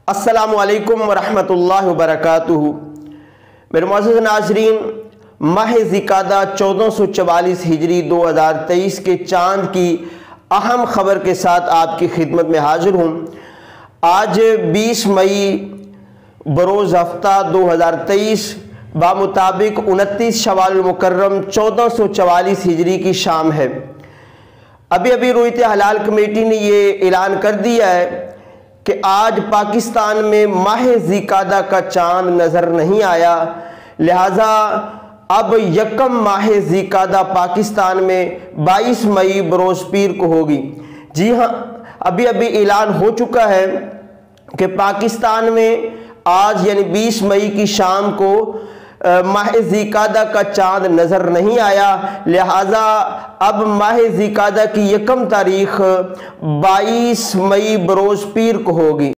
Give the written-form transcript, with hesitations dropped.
अस्सलामुअलैकुम वरहमतुल्लाहि वबरकातुहू। मेरे मोअज़्ज़िज़ नाज़रीन, माह ज़िकादा 1444 हिजरी 2023 के चाँद की अहम ख़बर के साथ आपकी खिदमत में हाजिर हूँ। आज 20 मई बरोज़ हफ्ता 2023 बामुताबिक 29 शवाल मुकर्रम 1444 हिजरी की शाम है। अभी अभी रुयत हलाल कमेटी ने ये ऐलान कर दिया है कि आज पाकिस्तान में माह ज़िकादा का चांद नज़र नहीं आया, लिहाजा अब यकम माह ज़िकादा पाकिस्तान में 22 मई बरोज़ पीर को होगी। जी हाँ, अभी अभी ऐलान हो चुका है कि पाकिस्तान में आज यानी 20 मई की शाम को माह ज़िकादा का चांद नज़र नहीं आया, लिहाजा अब माह ज़िकादा की यकम तारीख 22 मई बरोज़ पीर को होगी।